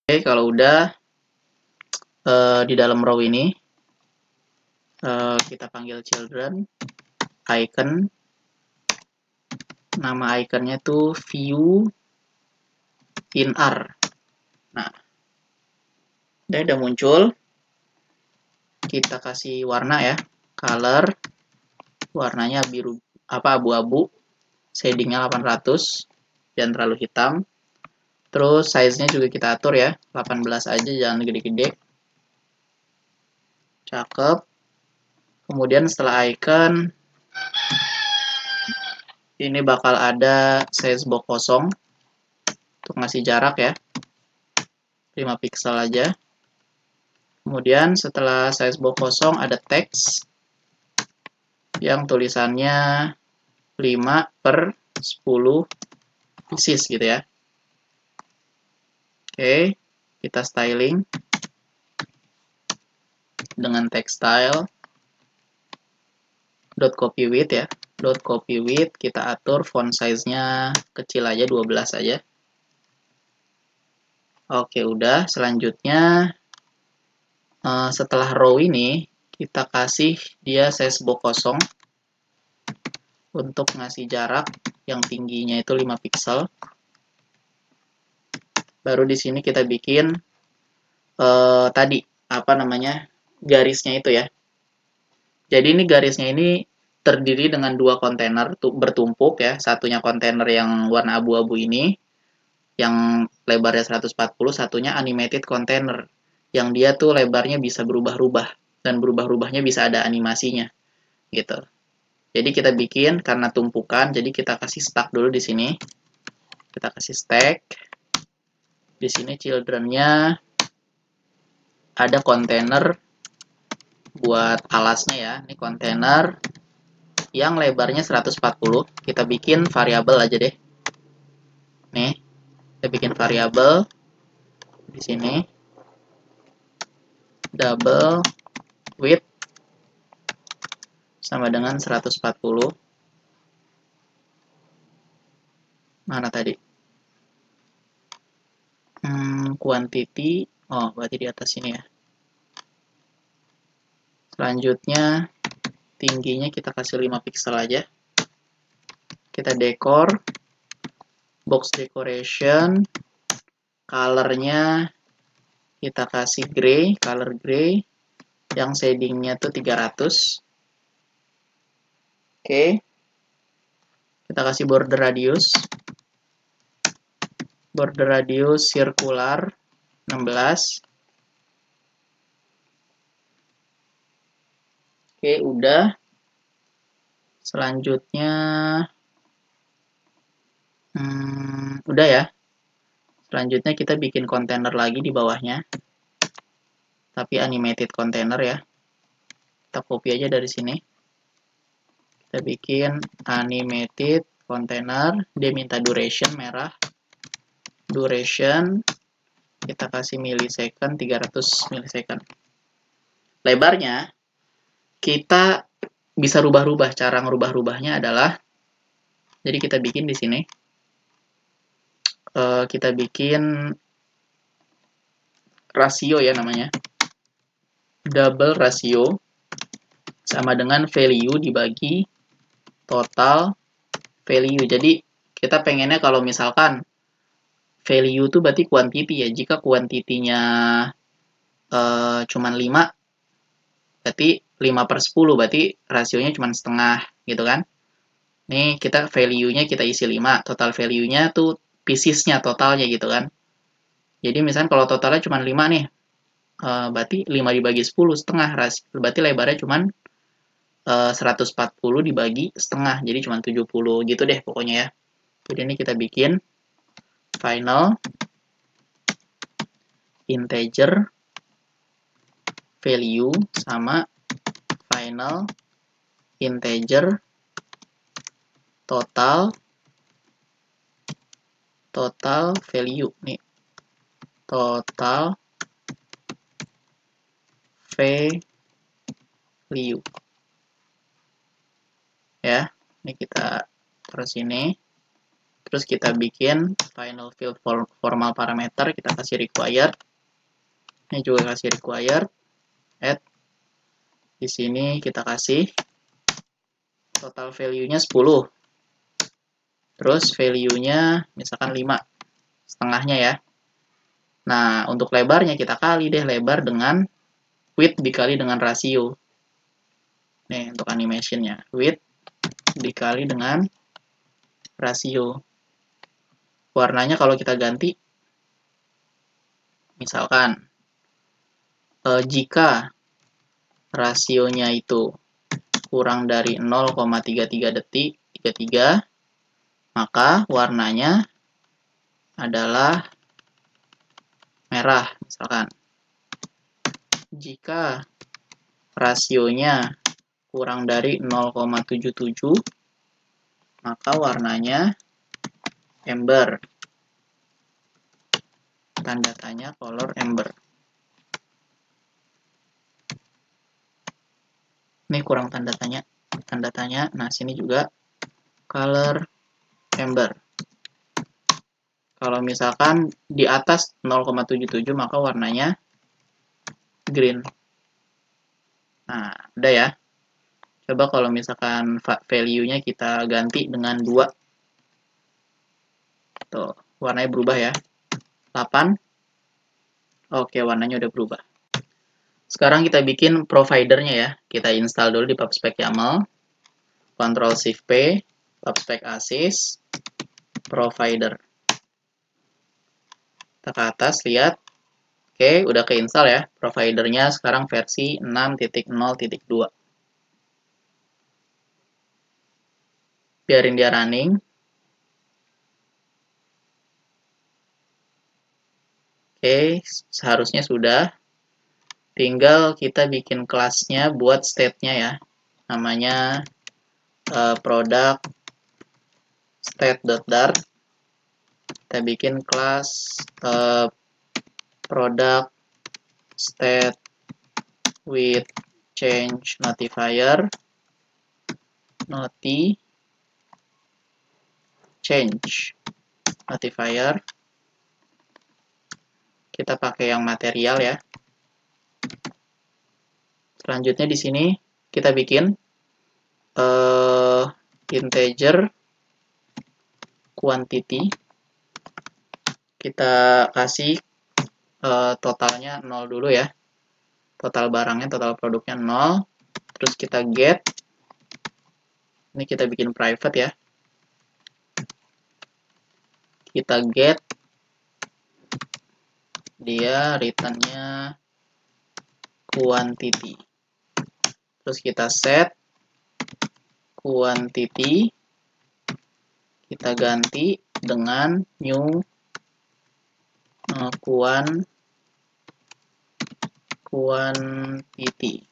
Oke, kalau udah di dalam row ini kita panggil children icon. Nama iconnya tuh view in R. Nah, udah muncul. Kita kasih warna ya, color, warnanya biru abu-abu, shadingnya 800, jangan terlalu hitam. Terus size-nya juga kita atur ya, 18 aja, jangan gede-gede. Cakep. Kemudian setelah icon, ini bakal ada size box kosong untuk ngasih jarak ya, 5 pixel aja. Kemudian setelah size box kosong ada teks yang tulisannya 5/10 pieces gitu ya. Oke, kita styling dengan text style .copy width ya. .copy width kita atur font size-nya kecil aja, 12 aja. Oke, udah. Selanjutnya setelah row ini kita kasih dia size box kosong untuk ngasih jarak yang tingginya itu 5 pixel. Baru di sini kita bikin tadi apa namanya garisnya itu ya. Jadi ini garisnya ini terdiri dengan dua kontainer bertumpuk ya. Satunya kontainer yang warna abu-abu ini, yang lebarnya 140, satunya animated container, yang dia tuh lebarnya bisa berubah-ubah dan berubah-ubahnya bisa ada animasinya gitu. Jadi kita bikin karena tumpukan, jadi kita kasih stack dulu di sini. Kita kasih stack. Di sini children-nya ada kontainer buat alasnya ya. Ini kontainer yang lebarnya 140. Kita bikin variabel aja deh. Nih, kita bikin variabel di sini. Double width sama dengan 140. Mana tadi? Quantity. Oh, berarti di atas sini ya. Selanjutnya tingginya kita kasih 5 pixel aja. Kita dekor, box decoration, colornya kita kasih gray, color gray, yang shadingnya tuh 300. Oke, kita kasih border radius circular 16. Oke, udah. Selanjutnya udah ya. Selanjutnya kita bikin kontainer lagi di bawahnya. Tapi animated container ya. Kita copy aja dari sini. Kita bikin animated container. Dia minta duration merah. Duration kita kasih millisecond, 300 millisecond. Lebarnya kita bisa rubah-rubah. Cara ngerubah-rubahnya adalah, jadi kita bikin di sini. Kita bikin rasio ya namanya. Double rasio sama dengan value dibagi total value. Jadi kita pengennya kalau misalkan value itu berarti quantity ya. Jika kuantitinya cuman 5, berarti 5/10, berarti rasionya cuman setengah gitu kan. Nih kita value-nya kita isi 5, total value-nya tuh piecesnya totalnya gitu kan. Jadi misalnya kalau totalnya cuma 5 nih, berarti 5 dibagi 10 setengah, berarti lebarnya cuma 140 dibagi setengah, jadi cuma 70 gitu deh pokoknya ya. Jadi ini kita bikin final integer value sama final integer total value nih, total value ya. Ini kita terus ini Terus kita bikin final field formal parameter, kita kasih required. Ini juga kasih required. Add. Di sini kita kasih total value-nya 10. Terus value-nya misalkan 5. Setengahnya ya. Nah, untuk lebarnya kita kali deh lebar dengan width dikali dengan rasio. Nih, untuk animation-nya. Width dikali dengan rasio. Warnanya kalau kita ganti, misalkan, jika rasionya itu kurang dari 0,33 detik, 33, maka warnanya adalah merah, misalkan. Jika rasionya kurang dari 0,77, maka warnanya amber. Tanda tanya color amber. Ini kurang tanda tanya. Tanda tanya. Nah, sini juga color amber. Kalau misalkan di atas 0,77 maka warnanya green. Nah, udah ya. Coba kalau misalkan value-nya kita ganti dengan 2. Tuh, warnanya berubah ya. 8. Oke, warnanya udah berubah. Sekarang kita bikin providernya ya. Kita install dulu di PubSpec YAML. Ctrl+Shift+P, PubSpec ASYS, provider. Kita ke atas, lihat. Oke, udah keinstall ya. Providernya sekarang versi 6.0.2. Biarin dia running. Oke, seharusnya sudah. Tinggal kita bikin kelasnya buat state-nya ya. Namanya product state.dart. Kita bikin kelas product state with change notifier change notifier. Kita pakai yang material ya. Selanjutnya di sini kita bikin integer quantity. Kita kasih totalnya 0 dulu ya. Total barangnya, total produknya 0. Terus kita get. Ini kita bikin private ya. Kita get. Dia return-nya quantity. Terus kita set quantity. Kita ganti dengan new quantity.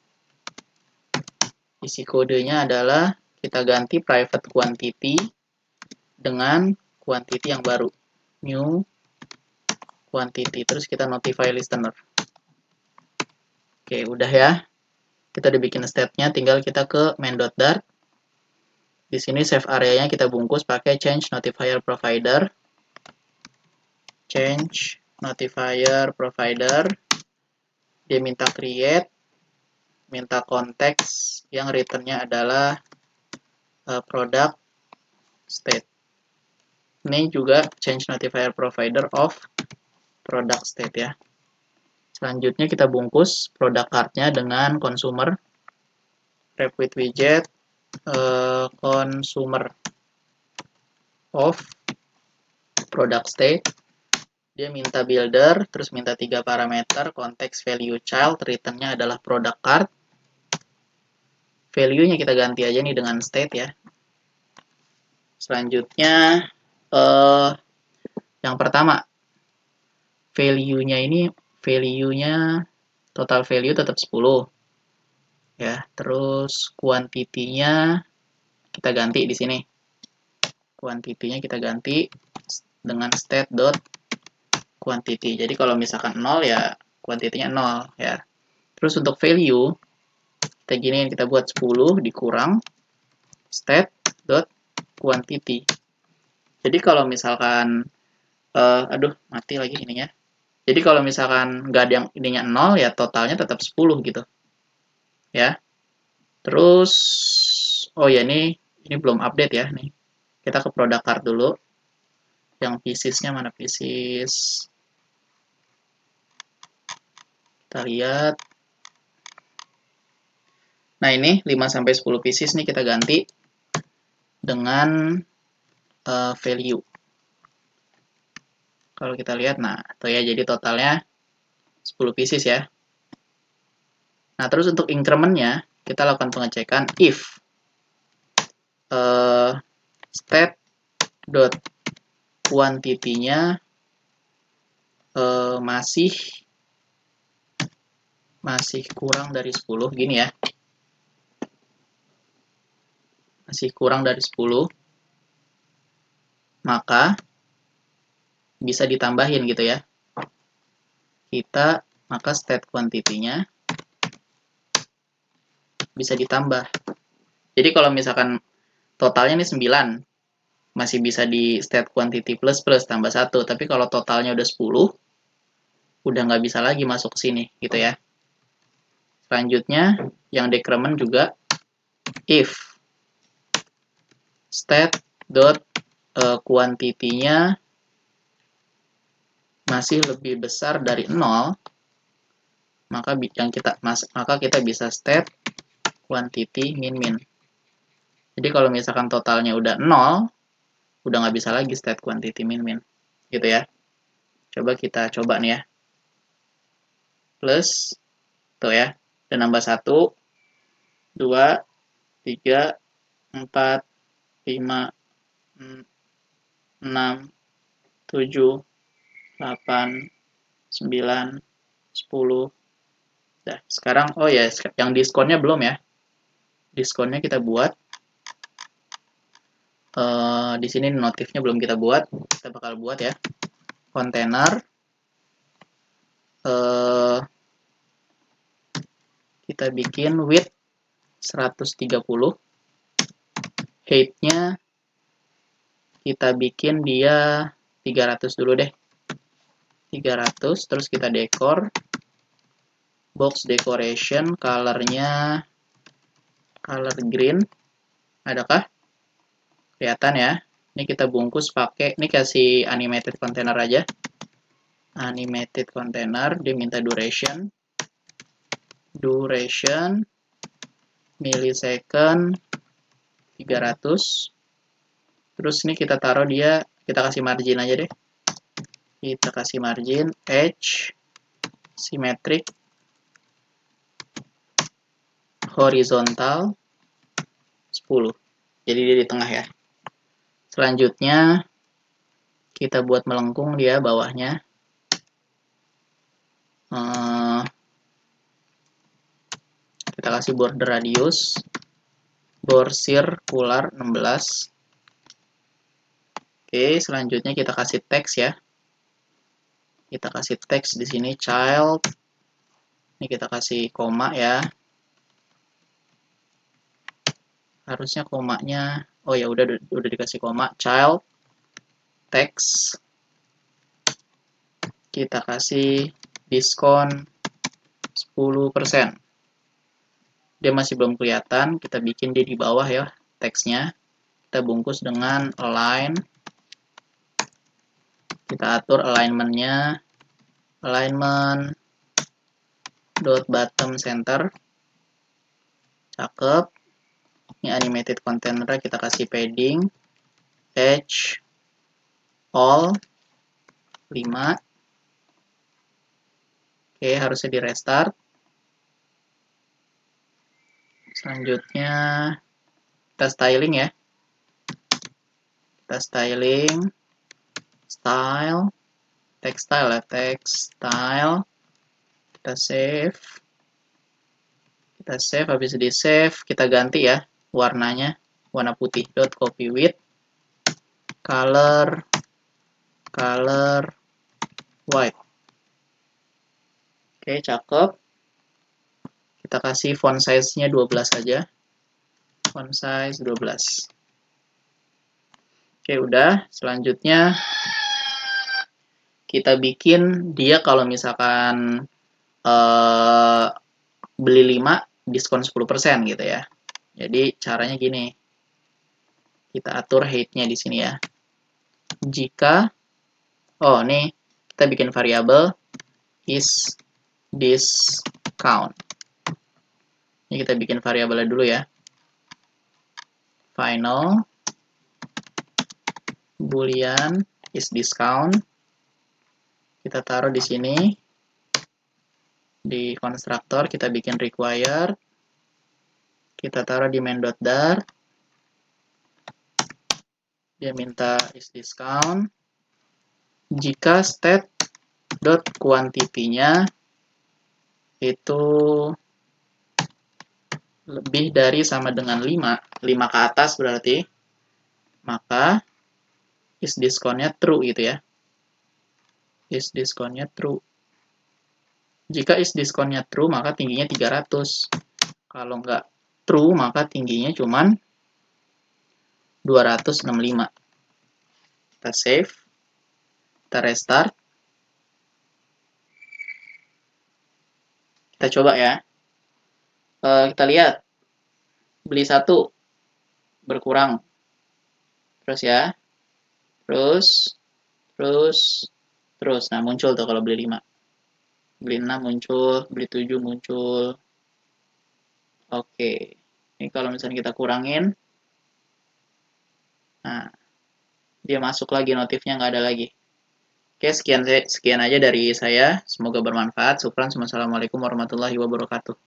Isi kodenya adalah kita ganti private quantity dengan quantity yang baru, new quantity. Terus kita notify listener. Oke, udah ya. Kita udah bikin state-nya, tinggal kita ke main.dart. Di sini save area-nya kita bungkus pakai change notifier provider. Change notifier provider. Dia minta create, minta konteks yang return-nya adalah product state. Ini juga change notifier provider of product state ya. Selanjutnya kita bungkus product card-nya dengan consumer wrap with widget consumer of product state. Dia minta builder, terus minta 3 parameter, konteks value child, return-nya adalah product card. Value-nya kita ganti aja nih dengan state ya. Selanjutnya yang pertama, value-nya ini total value tetap 10. Ya, terus quantity-nya kita ganti di sini. Quantity-nya kita ganti dengan state.quantity. Jadi kalau misalkan 0 ya quantity-nya 0 ya. Terus untuk value kita giniin, kita buat 10 dikurang state.quantity. Jadi kalau misalkan, aduh mati lagi ininya. Jadi kalau misalkan nggak ada yang ininya 0, ya totalnya tetap 10 gitu. Ya. Terus, oh ya ini belum update ya nih. Kita ke product card dulu. Yang piecesnya mana pieces? Kita lihat. Nah ini 5-10 pieces nih kita ganti dengan value. Kalau kita lihat, nah tuh ya, jadi totalnya 10 pieces ya. Nah terus untuk incrementnya, kita lakukan pengecekan if state dot quantity-nya masih kurang dari 10, gini ya. Masih kurang dari 10, maka bisa ditambahin gitu ya. Maka state quantity-nya bisa ditambah. Jadi kalau misalkan totalnya nih 9, masih bisa di state quantity plus tambah 1. Tapi kalau totalnya udah 10, udah nggak bisa lagi masuk ke sini gitu ya. Selanjutnya, yang decrement juga if state dot quantity-nya masih lebih besar dari 0, maka kita bisa state quantity min. Jadi kalau misalkan totalnya udah 0, udah nggak bisa lagi state quantity min. Gitu ya. Coba kita coba nih ya. Plus, tuh ya. Dan nambah 1, 2, 3, 4, 5, 6, 7, 8, 9, 10. Nah, sekarang, oh ya, yang diskonnya belum ya. Diskonnya kita buat. Di sini notifnya belum kita buat. Kita bakal buat ya. Kontainer. Kita bikin width 130. Height-nya kita bikin dia 300 dulu deh. 300, terus kita dekor. Box decoration, color-nya color green. Adakah? Kelihatan ya. Ini kita bungkus pakai, ini kasih animated container aja. Animated container, dia minta duration. Duration millisecond 300. Terus ini kita taruh dia, kita kasih margin aja deh. Kita kasih margin edge symmetric horizontal 10. Jadi dia di tengah ya. Selanjutnya kita buat melengkung dia bawahnya. Kita kasih border radius, border circular 16. Oke, selanjutnya kita kasih teks ya. Kita kasih teks di sini child. Ini kita kasih koma ya. Harusnya komanya, oh ya udah dikasih koma, child text. Kita kasih diskon 10%. Dia masih belum kelihatan, kita bikin dia di bawah ya teksnya. Kita bungkus dengan align. Kita atur alignment-nya. Alignment dot bottom center. Cakep. Ini animated container, kita kasih padding edge all 5. Oke, harusnya di restart. Selanjutnya kita styling ya. Kita styling style textile ya, textile. Kita save. Habis di save kita ganti ya warnanya, warna putih. Copy width color white. Oke, cakep. Kita kasih font size-nya 12 aja. Font size 12. Oke, udah. Selanjutnya kita bikin dia kalau misalkan beli 5 diskon 10% gitu ya. Jadi caranya gini. Kita atur height-nya di sini ya. Jika nih kita bikin variabel is discount. Ini kita bikin variabelnya dulu ya. Final boolean is discount. Kita taruh di sini. Di konstruktor kita bikin required. Kita taruh di main.dar. Dia minta is discount. Jika state.quantity-nya itu lebih dari sama dengan 5 ke atas berarti, maka is discount-nya true gitu ya. Is discount-nya true. Jika is discount-nya true, maka tingginya 300. Kalau nggak true, maka tingginya cuman 265. Kita save. Kita restart. Kita coba ya. Kita lihat. Beli 1 berkurang. Terus ya. Terus. Nah, muncul tuh kalau beli 5. Beli 6 muncul, beli 7 muncul. Oke. Ini kalau misalnya kita kurangin. Nah, dia masuk lagi, notifnya nggak ada lagi. Oke, sekian aja dari saya. Semoga bermanfaat. Syukran. Wassalamualaikum warahmatullahi wabarakatuh.